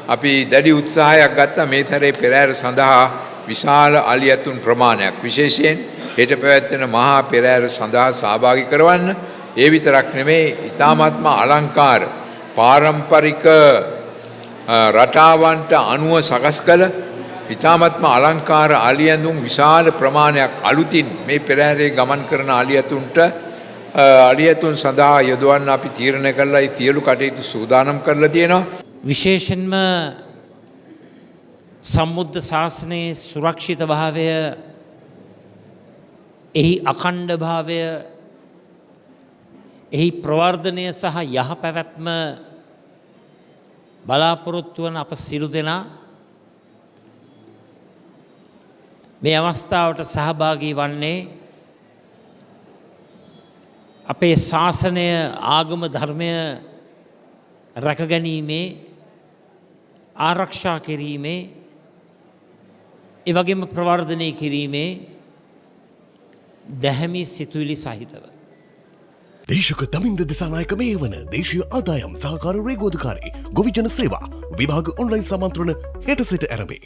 අපි දැඩි උත්සාහයක් ගත්තා මේ තරේ පෙරහැර සඳහා විශාල අලියතුන් ප්‍රමාණයක් විශේෂයෙන් හෙට පැවැත්වෙන මහා පෙරහැර සඳහා සහභාගී කරවන්න. ඒ විතරක් නෙමෙයි ඊ타මාත්ම අලංකාර පාරම්පරික රටාවන්ට අනුව සකස් කළ ඊ타මාත්ම අලංකාර අලියඳුන් විශාල ප්‍රමාණයක් අලුතින් මේ පෙරහැරේ ගමන් කරන අලියතුන් සඳහා යොදවන්න අපි තීරණය කළා. ඒ සියලු කටයුතු සූදානම් කරලා තියෙනවා. විශේෂයෙන්ම සම්බුද්ධ ශාසනයේ සුරක්ෂිත භාවය, එහි අඛණ්ඩ භාවය, එහි ප්‍රවර්ධනය සහ යහපැවැත්ම බලාපොරොත්තු වන අප සියලු දෙනා මේ අවස්ථාවට සහභාගී වන්නේ අපේ ශාසනය, ආගම, ධර්මය රැකගැනීමේ, ආරක්ෂා කිරීමේ, එවැගේම ප්‍රවර්ධනය කිරීමේ දැහැමි සිතුවිලි සහිතව. දේශක තමින්ද දිසානායක මේ වන දේශීය ආදායම් සහකාර රේගෝධකාරී ගොවිජන සේවා විභාග ඔන්ලයින් සමන්ත්‍රණ හෙට සිට ඇරඹේ.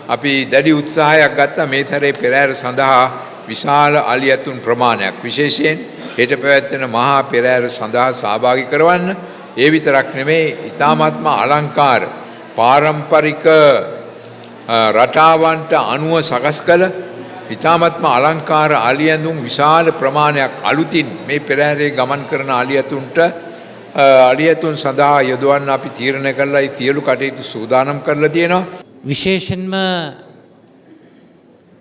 අපි දැඩි උත්සාහයක් ගත්තා මේ තරේ පෙරහැර සඳහා විශාල අලියතුන් ප්‍රමාණයක් විශේෂයෙන් හෙට පැවැත්වෙන මහා පෙරහැර සඳහා සහභාගී කරවන්න. ඒ විතරක් නෙමෙයි ඊ타මාත්ම අලංකාර පාරම්පරික රටාවන්ට අනුව සකස් කළ ඊ타මාත්ම අලංකාර අලියඳුන් විශාල ප්‍රමාණයක් අලුතින් මේ පෙරහැරේ ගමන් කරන අලියතුන් සඳහා යොදවන්න අපි තීරණය කළා. ඒ සියලු කටයුතු සූදානම් කරලා තියෙනවා. විශේෂයෙන්ම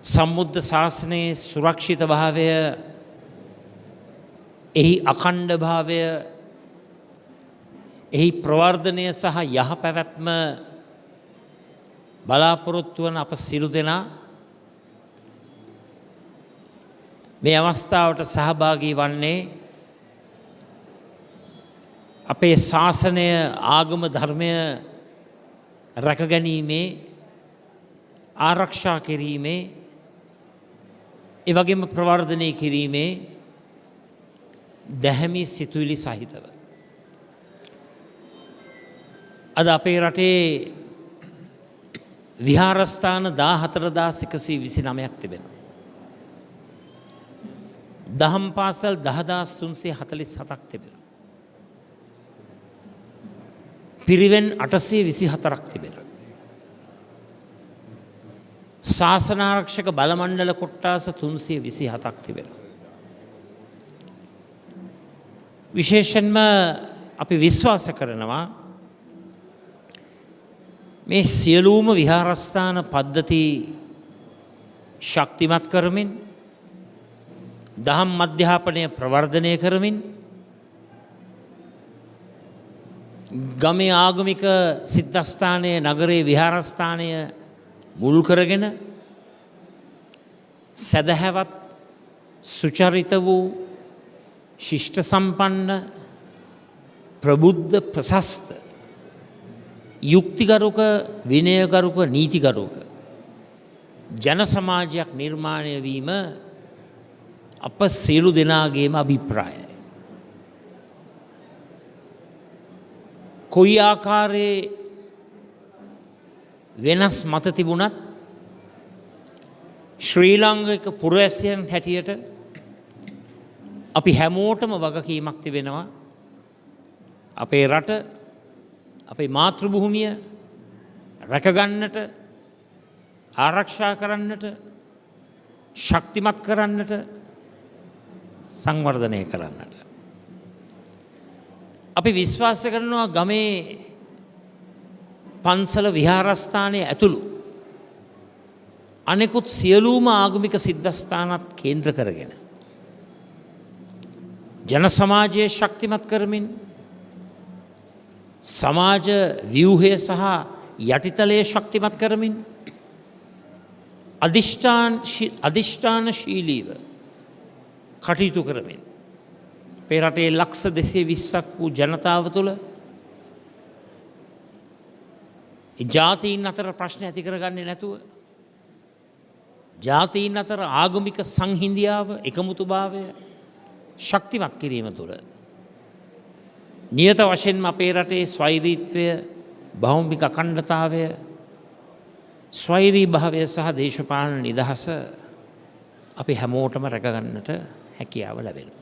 සම්බුද්ධ ශාසනයේ සුරක්ෂිත භාවය, එහි අඛණ්ඩ භාවය, එහි ප්‍රවර්ධනය සහ යහපැවැත්ම බලාපොරොත්තු වන අප සියලු දෙනා මේ අවස්ථාවට සහභාගී වන්නේ අපේ ශාසනය, ආගම, ධර්මය රැකගැනීමේ, ආරක්ෂා කිරීමේ, එවැගේම ප්‍රවර්ධනය කිරීමේ දැහැමි සිතුවිලි සහිතව. අද අපේ රටේ විහාරස්ථාන 14129ක් තිබෙනවා. දහම් පාසල් 10347ක් තිබෙනවා. පිරිවෙන් 824ක් තිබෙනවා. ශාසනාරක්ෂක බලමණ්ඩල කොට්ටාස 327ක් තිබෙනවා. විශේෂයෙන්ම අපි විශ්වාස කරනවා මේ සියලුම විහාරස්ථාන පද්ධති ශක්තිමත් කරමින්, දහම් අධ්‍යාපනය ප්‍රවර්ධනය කරමින්, ගමේ ආගමික සිද්ධස්ථානයේ, නගරයේ විහාරස්ථානය මුල් කරගෙන සදහැවත්, සුචරිත වූ, ශිෂ්ට සම්පන්න, ප්‍රබුද්ධ, ප්‍රශස්ත, යුක්තිගරුක, විනයගරුක, නීතිගරුක ජන සමාජයක් නිර්මාණය වීම අප සියලු දෙනාගේම අභිප්‍රායයි. කොයි ආකාරයේ වෙනස් මත තිබුණත් ශ්‍රී ලාංකික පුරවැසියන් හැටියට අපි හැමෝටම වගකීමක් තිබෙනවා. අපේ රට, අපේ මාතෘ භූමිය රැකගන්නට, ආරක්ෂා කරන්නට, ශක්තිමත් කරන්නට, සංවර්ධනය කරන්නට. අපි විශ්වාස කරනවා ගමේ පන්සල, විහාරස්ථානයේ ඇතුළු අනෙකුත් සියලුම ආගමික සිද්ධස්ථානත් කේන්ද්‍ර කරගෙන ජන සමාජයේ ශක්තිමත් කරමින්, සමාජ ව්‍යුහය සහ යටිතලයේ ශක්තිමත් කරමින්, අධිෂ්ඨානශීලීව කටයුතු කරමින් අපේ රටේ ලක්ෂ 220ක් වූ ජනතාව තුළ ජාතීන් අතර ප්‍රශ්න ඇති කරගන්නේ නැතුව, ජාතීන් අතර ආගමික සංහිඳියාව, එකමුතුභාවය ශක්තිමත් කිරීම තුළ නියත වශයෙන්ම අපේ රටේ ස්වෛරීත්වය, භෞමික අඛණ්ඩතාවය, ස්වෛරී භාවය සහ දේශපාලන නිදහස අපි හැමෝටම රැකගන්නට හැකියාව ලැබෙනවා.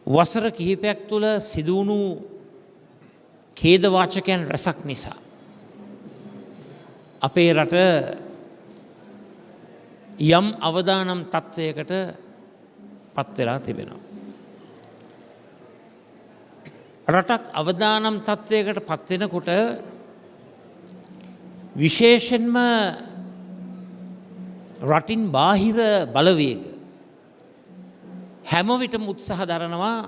වසර කිහිපයක් තුළ සිදුවුණු ඛේදවාචකයන් රැසක් නිසා අපේ රට යම් අවදානම් තත්ත්වයකට පත් වෙලා තිබෙනවා. රටක් අවදානම් තත්ත්වයකට පත් වෙනකොට විශේෂයෙන්ම රටින් බාහිර බලවේග හැම විටම උත්සාහ දරනවා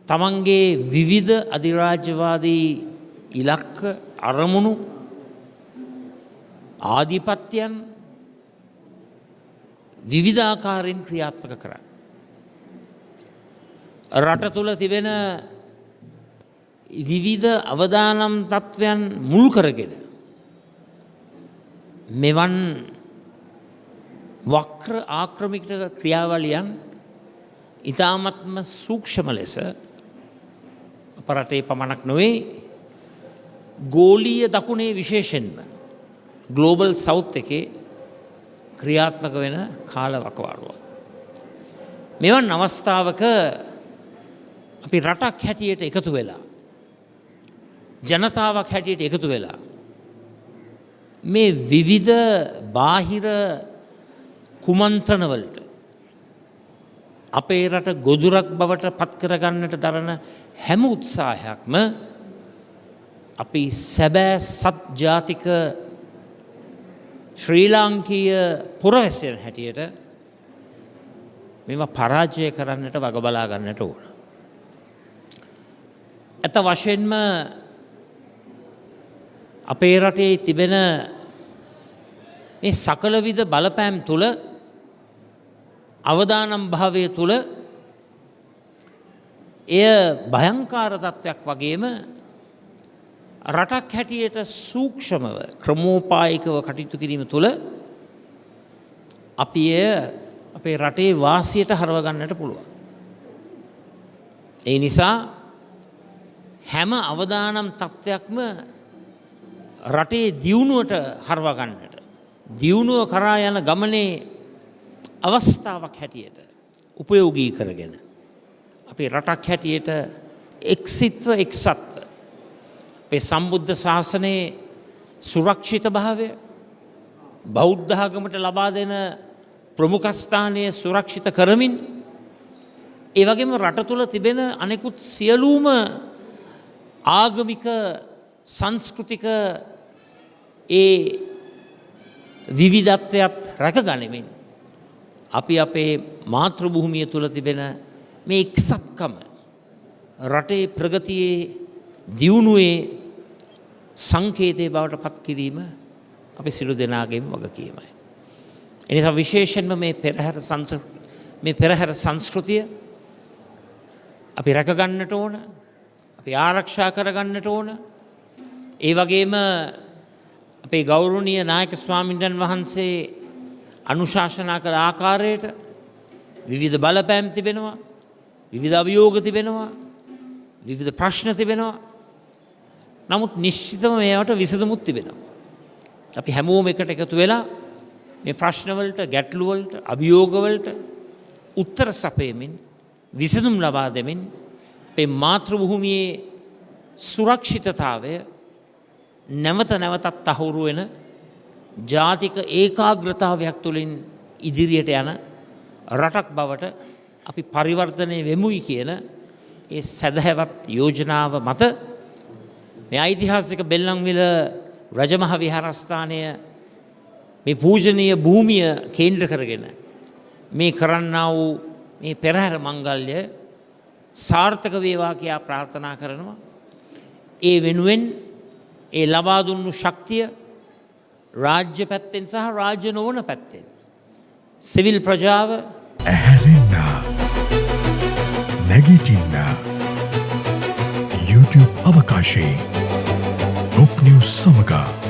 තමන්ගේ විවිධ අධිරාජ්‍යවාදී ඉලක්ක, අරමුණු, ආධිපත්‍යයන් විවිධාකාරයෙන් ක්‍රියාත්මක කරන්න. රට තුළ තිබෙන විවිධ අවදානම් තත්ත්වයන් මුල් කරගෙන මෙවන් වක්‍ර ආක්‍රමික ක්‍රියාවලියන් ඉතාමත්ම සූක්ෂම ලෙස අප රටේ පමණක් නොවේ ගෝලීය දකුණේ විශේෂෙන්ම ග්ලෝබල් සවුත් එකේ ක්‍රියාත්මක වෙන කාල වකවානුවක්. මෙවන් අවස්ථාවක අපි රටක් හැටියට එකතු වෙලා ජනතාවක් හැටියට එකතු වෙලා මේ විවිධ බාහිර කුමන්ත්‍රණවලට අපේ රට ගොදුරක් බවට පත් කරගන්නට දරන හැම උත්සාහයක්ම අපි සැබෑ සත් ජාතික ශ්‍රී ලාංකීය පුරවැසියන් හැටියට මේවා පරාජය කරන්නට වග බලා ගන්නට ඕන. ඇත්ත වශයෙන්ම අපේ රටේ තිබෙන මේ සකල විද බලපෑම් තුළ අවදානම් භාවය තුළ එය භයංකාර තත්ත්වයක් වගේම රටක් හැටියට සූක්ෂමව ක්‍රමෝපායිකව කටයුතු කිරීම තුළ අපි එය අපේ රටේ වාසියට හරව ගන්නට පුළුවන්. ඒ නිසා හැම අවදානම් තත්ත්වයක්ම රටේ දියුණුවට හරව ගන්නට දියුණුව කරා යන ගමනේ අවස්ථාවක් හැටියට උපයෝගී කරගෙන අපේ රටක් හැටියට එක්සිත්ව එක්සත්ව අපේ සම්බුද්ධ ශාසනයේ සුරක්ෂිත භාවය බෞද්ධ ආගමට ලබා දෙන ප්‍රමුඛස්ථානය සුරක්ෂිත කරමින් ඒ වගේම රට තුළ තිබෙන අනෙකුත් සියලුම ආගමික සංස්කෘතික ඒ විවිධත්වයත් රැකගනිමින් අපි අපේ මාතෘ භූමිය තුළ තිබෙන මේ එක්සත්කම රටේ ප්‍රගතියේ දියුණුවේ සංකේතය බවට පත් කිරීම අපි සියලු දෙනාගේම වගකීමයි. එනිසා විශේෂයෙන්ම මේ පෙරහැර සංස්කෘතිය අපි රැකගන්නට ඕන, අපි ආරක්ෂා කරගන්නට ඕන. ඒ වගේම අපේ ගෞරවනීය නායක ස්වාමීන් වහන්සේ අනුශාසනා කළ ආකාරයට විවිධ බලපෑම් තිබෙනවා, විවිධ අභියෝග තිබෙනවා, විවිධ ප්‍රශ්න තිබෙනවා. නමුත් නිශ්චිතව මේවට විසඳුමුත් තිබෙනවා. අපි හැමෝම එකට එකතු වෙලා මේ ප්‍රශ්නවලට, ගැටලුවලට, අභියෝගවලට උත්තර සපයමින් විසඳුම් ලබා දෙමින් අපේ මාතෘ භූමියේ සුරක්ෂිතතාවය නැවත නැවතත් තහවුරු වෙන ජාතික ඒකාග්‍රතාවයක් තුළින් ඉදිරියට යන රටක් බවට අපි පරිවර්තනය වෙමුයි කියන ඒ සැදැහැවත් යෝජනාව මත මේ ඓතිහාසික බෙල්ලන්විල රජමහා විහාරස්ථානය මේ පූජනීය භූමිය කේන්ද්‍ර කරගෙන මේ කරන්නා වූ මේ පෙරහැර මංගල්‍ය සාර්ථක වේවා කියා ප්‍රාර්ථනා කරනවා. ඒ වෙනුවෙන් ඒ ලබා දුන්නු ශක්තිය රාජ්‍ය පැත්තෙන් සහ රාජ්‍ය නොවන පැත්තෙන් සිවිල් ප්‍රජාව ඇහැරෙන්න නැගිටින්න YouTube අවකාශයේ රොක් නිවුස් සමග